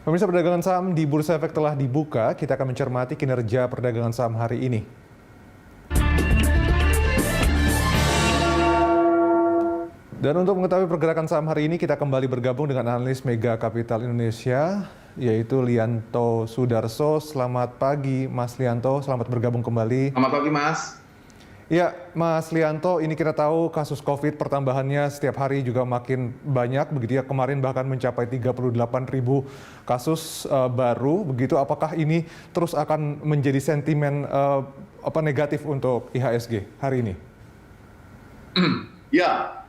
Pemirsa, perdagangan saham di Bursa Efek telah dibuka. Kita akan mencermati kinerja perdagangan saham hari ini. Dan untuk mengetahui pergerakan saham hari ini, kita kembali bergabung dengan analis Mega Capital Indonesia, yaitu Lianto Sudarso. Selamat pagi, Mas Lianto. Selamat bergabung kembali. Selamat pagi, Mas. Ya, Mas Lianto, ini kita tahu kasus COVID pertambahannya setiap hari juga makin banyak, begitu ya. Kemarin bahkan mencapai 38.000 kasus baru, begitu. Apakah ini terus akan menjadi sentimen negatif untuk IHSG hari ini? Ya,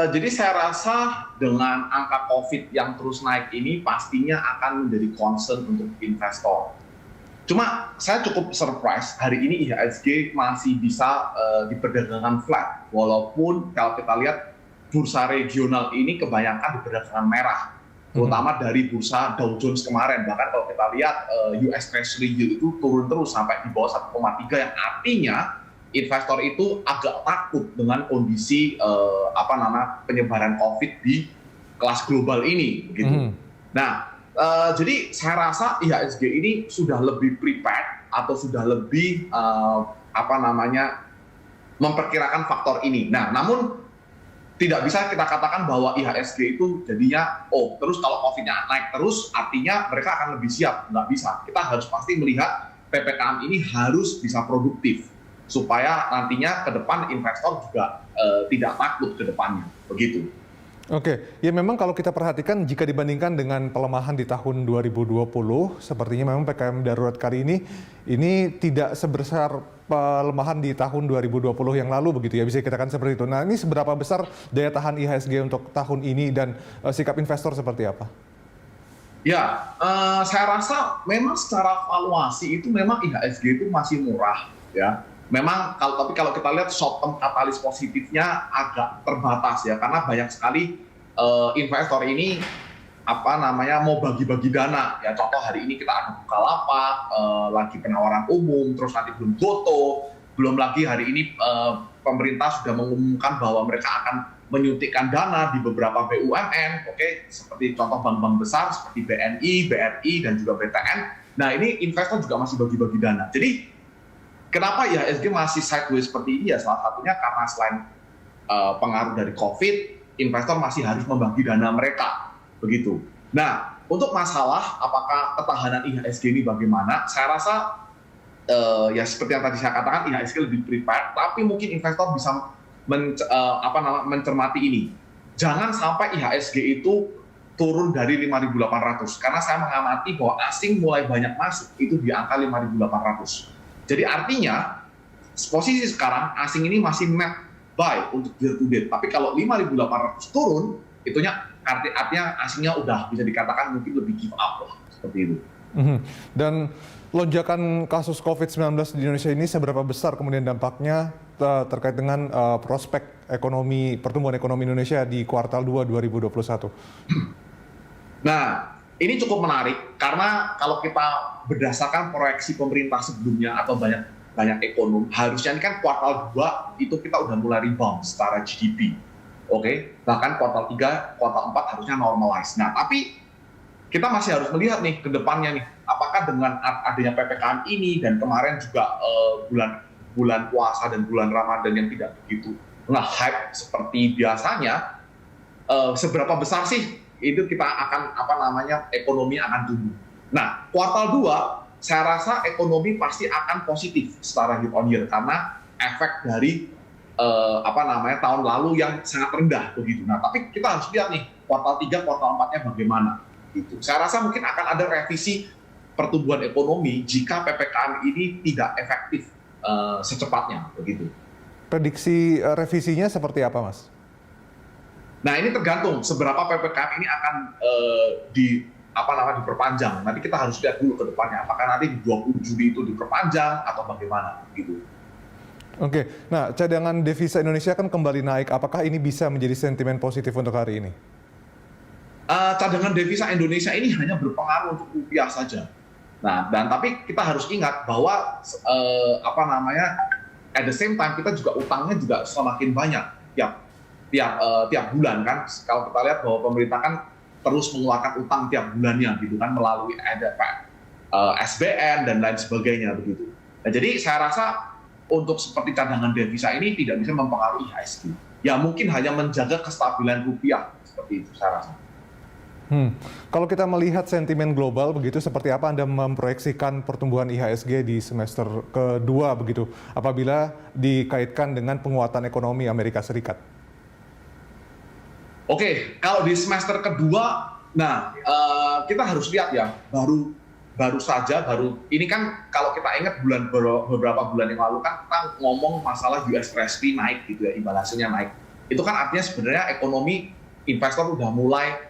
jadi saya rasa dengan angka COVID yang terus naik ini pastinya akan menjadi concern untuk investor. Cuma saya cukup surprise hari ini IHSG masih bisa diperdagangkan flat. Walaupun kalau kita lihat bursa regional ini kebanyakan diperdagangkan merah. Terutama dari bursa Dow Jones kemarin. Bahkan kalau kita lihat US Treasury yield itu turun terus sampai di bawah 1,3 yang artinya investor itu agak takut dengan kondisi penyebaran COVID di kelas global ini. Begitu. Nah, jadi saya rasa IHSG ini sudah lebih prepared atau sudah lebih memperkirakan faktor ini. Nah, namun tidak bisa kita katakan bahwa IHSG itu jadinya terus kalau COVID-nya naik terus artinya mereka akan lebih siap. Nggak bisa. Kita harus pasti melihat PPKM ini harus bisa produktif supaya nantinya ke depan investor juga tidak takut ke depannya. Begitu. Oke, ya memang kalau kita perhatikan jika dibandingkan dengan pelemahan di tahun 2020, sepertinya memang PPKM darurat kali ini tidak sebesar pelemahan di tahun 2020 yang lalu, begitu ya, bisa dikatakan seperti itu. Nah, ini seberapa besar daya tahan IHSG untuk tahun ini dan sikap investor seperti apa? Ya, saya rasa memang secara valuasi itu memang IHSG itu masih murah, ya. Memang tapi kalau kita lihat short term katalis positifnya agak terbatas ya, karena banyak sekali investor ini mau bagi-bagi dana ya. Contoh hari ini kita ada Bukalapak, lagi penawaran umum, terus nanti belum Goto, belum lagi hari ini pemerintah sudah mengumumkan bahwa mereka akan menyuntikkan dana di beberapa BUMN, seperti contoh bank-bank besar seperti BNI, BRI dan juga BTN. Nah, ini investor juga masih bagi-bagi dana. Jadi kenapa IHSG masih sideways seperti ini ya, salah satunya karena selain pengaruh dari COVID, investor masih harus membagi dana mereka, begitu. Nah, untuk masalah apakah ketahanan IHSG ini bagaimana, saya rasa ya seperti yang tadi saya katakan, IHSG lebih prepared, tapi mungkin investor bisa mencermati ini. Jangan sampai IHSG itu turun dari 5.800, karena saya mengamati bahwa asing mulai banyak masuk itu di angka 5.800. Jadi artinya posisi sekarang asing ini masih net buy untuk year to date. Tapi kalau 5.800 turun, artinya asingnya udah bisa dikatakan mungkin lebih give up lah, seperti itu. Dan lonjakan kasus COVID-19 di Indonesia ini seberapa besar kemudian dampaknya terkait dengan prospek pertumbuhan ekonomi Indonesia di kuartal 2 2021? Nah, ini cukup menarik karena kalau kita berdasarkan proyeksi pemerintah sebelumnya atau banyak ekonom, harusnya ini kan kuartal 2 itu kita udah mulai rebound secara GDP. Bahkan kuartal 3, kuartal 4 harusnya normalize. Nah, tapi kita masih harus melihat nih ke depannya nih, apakah dengan adanya PPKM ini dan kemarin juga bulan puasa dan bulan Ramadan yang tidak begitu nge-hype seperti biasanya, seberapa besar sih itu kita akan ekonomi akan tumbuh. Nah, kuartal 2 saya rasa ekonomi pasti akan positif secara year on year karena efek dari tahun lalu yang sangat rendah begitu. Nah, tapi kita harus lihat nih kuartal 3, kuartal 4-nya bagaimana gitu. Saya rasa mungkin akan ada revisi pertumbuhan ekonomi jika PPKM ini tidak efektif secepatnya begitu. Prediksi revisinya seperti apa, Mas? Nah, ini tergantung seberapa PPKM ini akan diperpanjang. Nanti kita harus lihat dulu ke depannya, apakah nanti di 20 Juli itu diperpanjang atau bagaimana gitu. Oke, nah cadangan devisa Indonesia kan kembali naik. Apakah ini bisa menjadi sentimen positif untuk hari ini? Cadangan devisa Indonesia ini hanya berpengaruh untuk rupiah saja. Nah, tapi kita harus ingat bahwa at the same time kita juga utangnya juga semakin banyak tiap bulan kan. Kalau kita lihat bahwa pemerintah kan terus mengeluarkan utang tiap bulannya gitu kan melalui ada SBN dan lain sebagainya begitu. Nah, jadi saya rasa untuk seperti cadangan devisa ini tidak bisa mempengaruhi IHSG. Ya mungkin hanya menjaga kestabilan rupiah seperti itu saya rasa. Kalau kita melihat sentimen global begitu, seperti apa Anda memproyeksikan pertumbuhan IHSG di semester kedua begitu, apabila dikaitkan dengan penguatan ekonomi Amerika Serikat? Oke, kalau di semester kedua, nah kita harus lihat ya, baru saja ini kan kalau kita ingat beberapa bulan yang lalu kan kita ngomong masalah US Treasury naik gitu ya, imbal hasilnya naik. Itu kan artinya sebenarnya ekonomi investor udah mulai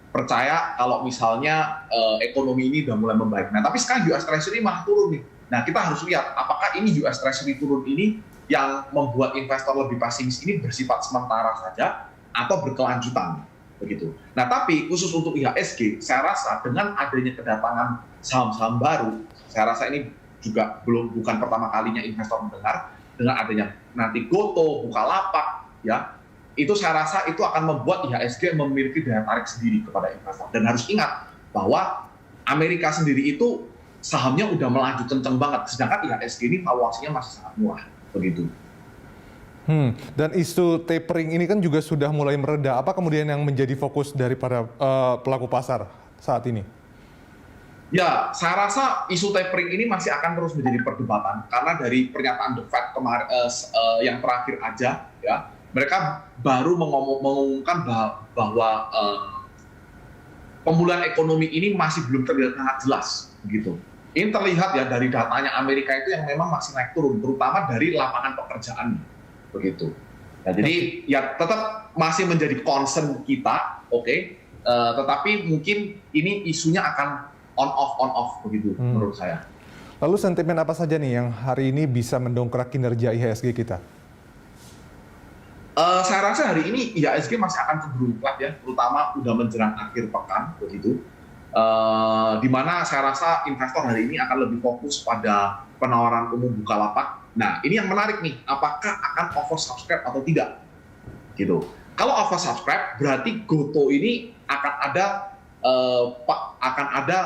percaya kalau misalnya ekonomi ini udah mulai membaik. Nah, tapi sekarang US Treasury malah turun nih. Nah, kita harus lihat apakah ini US Treasury turun ini yang membuat investor lebih pesimis ini bersifat sementara saja atau berkelanjutan begitu. Nah, tapi khusus untuk IHSG, saya rasa dengan adanya kedatangan saham-saham baru, saya rasa ini juga bukan pertama kalinya investor mendengar dengan adanya nanti Goto, Bukalapak, ya. Itu saya rasa itu akan membuat IHSG memiliki daya tarik sendiri kepada investor. Dan harus ingat bahwa Amerika sendiri itu sahamnya udah melaju kenceng banget, sedangkan IHSG ini valuasinya masih sangat murah, begitu. Dan isu tapering ini kan juga sudah mulai mereda. Apa kemudian yang menjadi fokus daripada pelaku pasar saat ini? Ya, saya rasa isu tapering ini masih akan terus menjadi perdebatan karena dari pernyataan The Fed kemarin yang terakhir aja, ya. Mereka baru mengumumkan bahwa pemulihan ekonomi ini masih belum terlihat sangat jelas, begitu. Ini terlihat ya dari datanya Amerika itu yang memang masih naik turun, terutama dari lapangan pekerjaan, begitu. Nah, jadi ya tetap masih menjadi concern kita, oke. Tetapi mungkin ini isunya akan on off begitu menurut saya. Lalu sentimen apa saja nih yang hari ini bisa mendongkrak kinerja IHSG kita? Saya rasa hari ini IHSG masih akan cenderung flat ya, terutama udah menjelang akhir pekan begitu. Di mana saya rasa investor hari ini akan lebih fokus pada penawaran umum Bukalapak. Nah, ini yang menarik nih, apakah akan oversubscribe atau tidak? Gitu. Kalau oversubscribe berarti Goto ini akan ada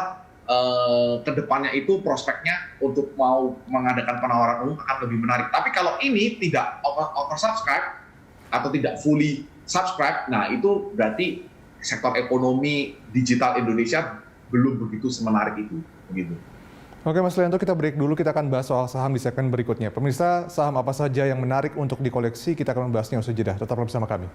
kedepannya itu prospeknya untuk mau mengadakan penawaran umum akan lebih menarik. Tapi kalau ini tidak oversubscribe atau tidak fully subscribe, nah itu berarti sektor ekonomi digital Indonesia belum begitu semenarik itu, begitu. Oke Mas Lianto, kita break dulu, kita akan bahas soal saham di segmen berikutnya. Pemirsa, saham apa saja yang menarik untuk dikoleksi, kita akan membahasnya usai jeda. Tetaplah bersama kami.